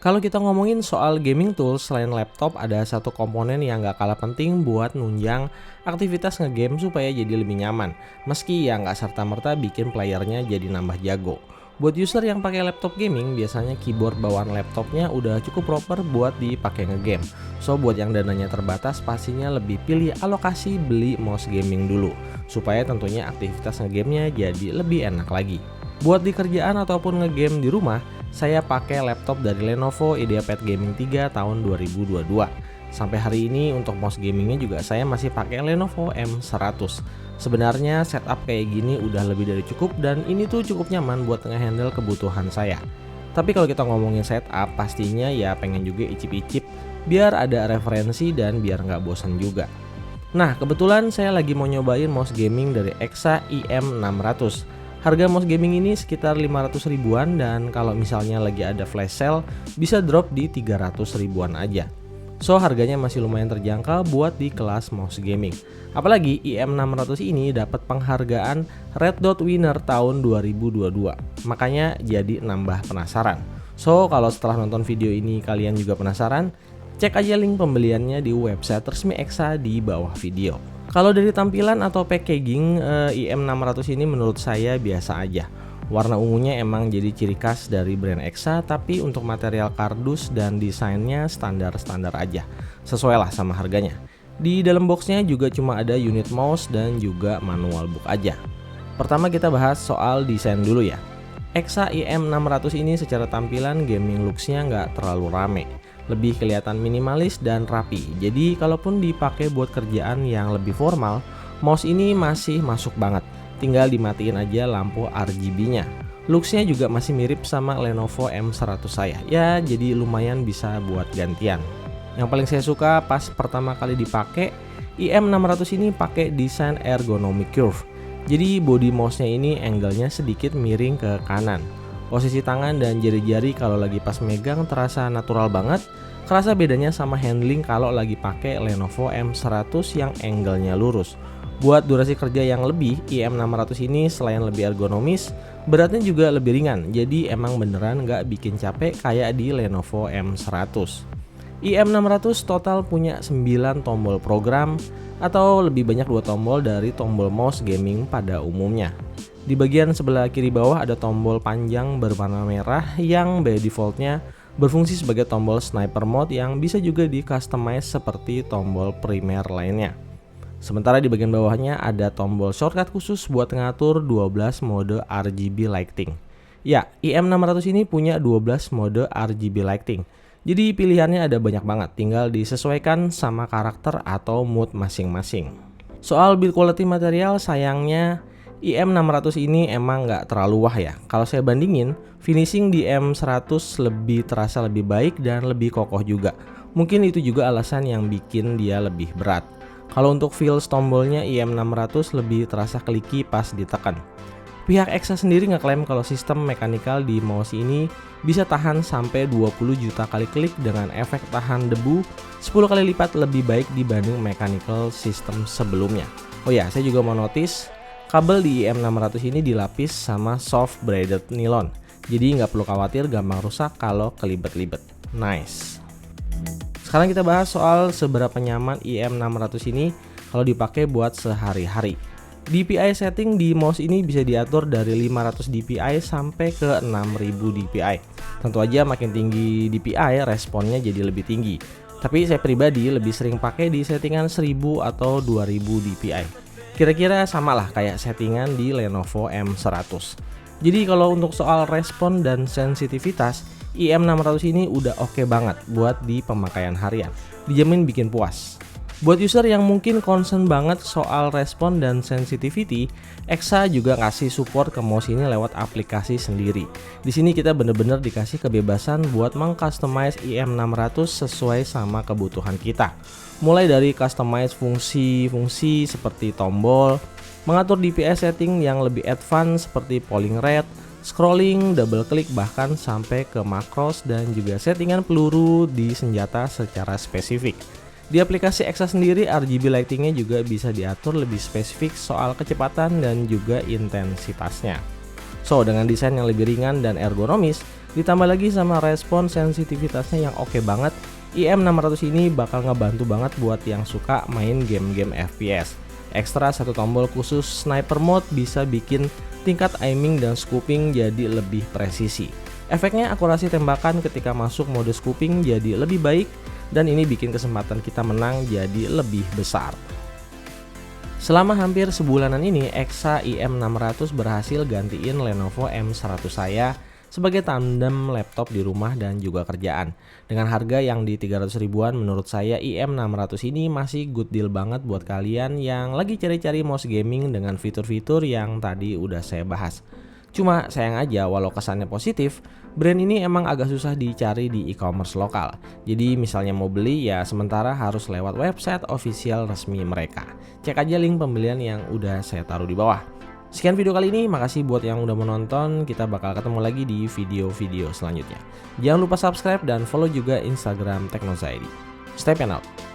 Kalau kita ngomongin soal gaming tools, selain laptop ada satu komponen yang gak kalah penting buat nunjang aktivitas ngegame supaya jadi lebih nyaman. Meski ya nggak serta-merta bikin playernya jadi nambah jago. Buat user yang pakai laptop gaming, biasanya keyboard bawaan laptopnya udah cukup proper buat dipakai ngegame. So buat yang dananya terbatas, pastinya lebih pilih alokasi beli mouse gaming dulu, supaya tentunya aktivitas ngegamenya jadi lebih enak lagi. Buat di kerjaan ataupun ngegame di rumah, saya pakai laptop dari Lenovo IdeaPad Gaming 3 tahun 2022. Sampai hari ini untuk mouse gamingnya juga saya masih pakai Lenovo M100. Sebenarnya setup kayak gini udah lebih dari cukup dan ini tuh cukup nyaman buat ngehandle kebutuhan saya. Tapi kalau kita ngomongin setup, pastinya ya pengen juga icip-icip biar ada referensi dan biar nggak bosan juga. Nah, kebetulan saya lagi mau nyobain mouse gaming dari EXA IM600. Harga mouse gaming ini sekitar 500 ribuan dan kalau misalnya lagi ada flash sale bisa drop di 300 ribuan aja. So harganya masih lumayan terjangkau buat di kelas mouse gaming. Apalagi IM600 ini dapat penghargaan Red Dot Winner tahun 2022. Makanya jadi nambah penasaran. So kalau setelah nonton video ini kalian juga penasaran, cek aja link pembeliannya di website resmi EXA di bawah video. Kalau dari tampilan atau packaging, IM600 ini menurut saya biasa aja. Warna ungunya emang jadi ciri khas dari brand EXA, tapi untuk material kardus dan desainnya standar-standar aja. Sesuai lah sama harganya. Di dalam boxnya juga cuma ada unit mouse dan juga manual book aja. Pertama kita bahas soal desain dulu ya. EXA IM600 ini secara tampilan gaming looks-nya nggak terlalu rame. Lebih kelihatan minimalis dan rapi. Jadi kalaupun dipakai buat kerjaan yang lebih formal, mouse ini masih masuk banget. Tinggal dimatiin aja lampu RGB-nya. Looks-nya juga masih mirip sama Lenovo M100 saya. Ya, jadi lumayan bisa buat gantian. Yang paling saya suka pas pertama kali dipakai, IM600 ini pakai desain ergonomic curve. Jadi body mouse-nya ini angle-nya sedikit miring ke kanan. Posisi tangan dan jari-jari kalau lagi pas megang terasa natural banget. Kerasa bedanya sama handling kalau lagi pakai Lenovo M100 yang angle-nya lurus. Buat durasi kerja yang lebih, IM600 ini selain lebih ergonomis, beratnya juga lebih ringan. Jadi emang beneran nggak bikin capek kayak di Lenovo M100. IM600 total punya 9 tombol program atau lebih banyak 2 tombol dari tombol mouse gaming pada umumnya. Di bagian sebelah kiri bawah ada tombol panjang berwarna merah yang by defaultnya berfungsi sebagai tombol sniper mode yang bisa juga di customize seperti tombol primer lainnya. Sementara di bagian bawahnya ada tombol shortcut khusus buat ngatur 12 mode RGB lighting. Ya, IM600 ini punya 12 mode RGB lighting. Jadi pilihannya ada banyak banget, tinggal disesuaikan sama karakter atau mood masing-masing. Soal build quality material, sayangnya IM600 ini emang nggak terlalu wah ya. Kalau saya bandingin, finishing di M100 lebih terasa lebih baik dan lebih kokoh juga. Mungkin itu juga alasan yang bikin dia lebih berat. Kalau untuk feels tombolnya IM600 lebih terasa kliki pas ditekan. Pihak EXA sendiri ngeklaim kalau sistem mekanikal di mouse ini bisa tahan sampai 20 juta kali klik dengan efek tahan debu 10 kali lipat lebih baik dibanding mechanical system sebelumnya. Oh ya, saya juga mau notice kabel di IM600 ini dilapis sama soft braided nylon. Jadi nggak perlu khawatir gampang rusak kalau kelibet-libet. Nice. Sekarang kita bahas soal seberapa nyaman IM600 ini kalau dipakai buat sehari-hari. DPI setting di mouse ini bisa diatur dari 500 dpi sampai ke 6000 dpi. Tentu aja makin tinggi DPI responnya jadi lebih tinggi. Tapi saya pribadi lebih sering pakai di settingan 1000 atau 2000 dpi. Kira-kira samalah kayak settingan di Lenovo M100. Jadi kalau untuk soal respon dan sensitivitas, IM600 ini udah oke banget buat di pemakaian harian. Dijamin bikin puas. Buat user yang mungkin concern banget soal respon dan sensitivity, EXA juga ngasih support ke mouse ini lewat aplikasi sendiri. Di sini kita bener-bener dikasih kebebasan buat mengcustomize IM600 sesuai sama kebutuhan kita. Mulai dari customize fungsi-fungsi seperti tombol, mengatur DPI setting yang lebih advance seperti polling rate, scrolling, double click, bahkan sampai ke makros dan juga settingan peluru di senjata secara spesifik. Di aplikasi EXA sendiri, RGB lightingnya juga bisa diatur lebih spesifik soal kecepatan dan juga intensitasnya. So, dengan desain yang lebih ringan dan ergonomis, Ditambah lagi sama respon sensitivitasnya yang oke banget, IM600 ini bakal ngebantu banget buat yang suka main game-game FPS. Ekstra satu tombol khusus sniper mode bisa bikin tingkat aiming dan scoping jadi lebih presisi. Efeknya akurasi tembakan ketika masuk mode scoping jadi lebih baik, dan ini bikin kesempatan kita menang jadi lebih besar. Selama hampir sebulanan ini, Exa IM600 berhasil gantiin Lenovo M100 saya sebagai tandem laptop di rumah dan juga kerjaan. Dengan harga yang di 300 ribuan, menurut saya IM600 ini masih good deal banget buat kalian yang lagi cari-cari mouse gaming dengan fitur-fitur yang tadi udah saya bahas. Cuma sayang aja, walau kesannya positif, brand ini emang agak susah dicari di e-commerce lokal. Jadi misalnya mau beli ya sementara harus lewat website official resmi mereka. Cek aja link pembelian yang udah saya taruh di bawah. Sekian video kali ini, makasih buat yang udah menonton. Kita bakal ketemu lagi di video-video selanjutnya. Jangan lupa subscribe dan follow juga Instagram Teknozaidi. Stay pen out.